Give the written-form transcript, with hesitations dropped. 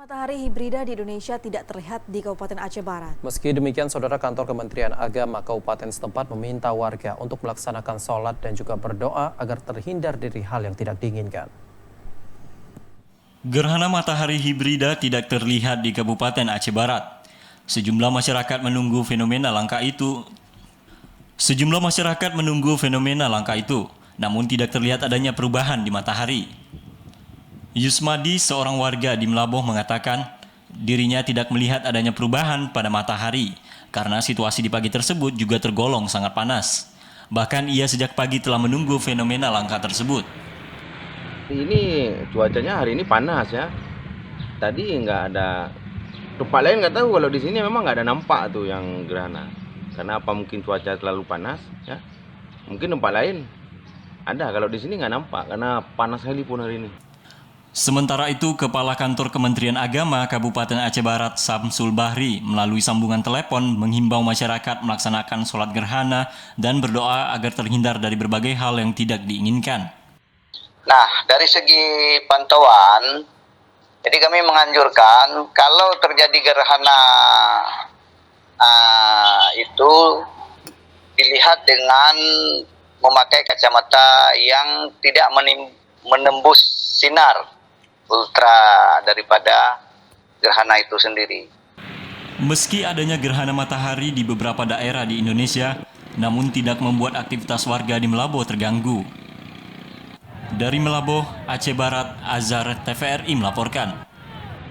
Matahari hibrida di Indonesia tidak terlihat di Kabupaten Aceh Barat. Meski demikian, Saudara, kantor Kementerian Agama Kabupaten setempat meminta warga untuk melaksanakan sholat dan juga berdoa agar terhindar dari hal yang tidak diinginkan. Gerhana matahari hibrida tidak terlihat di Kabupaten Aceh Barat. Sejumlah masyarakat menunggu fenomena langka itu. Namun tidak terlihat adanya perubahan di matahari. Yusmadi, seorang warga di Melaboh, mengatakan dirinya tidak melihat adanya perubahan pada matahari karena situasi di pagi tersebut juga tergolong sangat panas. Bahkan ia sejak pagi telah menunggu fenomena langka tersebut. Ini cuacanya hari ini panas ya. Tadi nggak ada, tempat lain nggak tahu, kalau di sini memang nggak ada nampak tuh yang gerhana. Karena apa, mungkin cuaca terlalu panas ya. Mungkin tempat lain ada, kalau di sini nggak nampak karena panas sekali pun hari ini. Sementara itu, Kepala Kantor Kementerian Agama Kabupaten Aceh Barat, Samsul Bahri, melalui sambungan telepon menghimbau masyarakat melaksanakan sholat gerhana dan berdoa agar terhindar dari berbagai hal yang tidak diinginkan. Nah, dari segi pantauan, jadi kami menganjurkan kalau terjadi gerhana itu dilihat dengan memakai kacamata yang tidak menembus sinar ultra daripada gerhana itu sendiri. Meski adanya gerhana matahari di beberapa daerah di Indonesia, namun tidak membuat aktivitas warga di Melaboh terganggu. Dari Melaboh, Aceh Barat, Azhar TVRI melaporkan.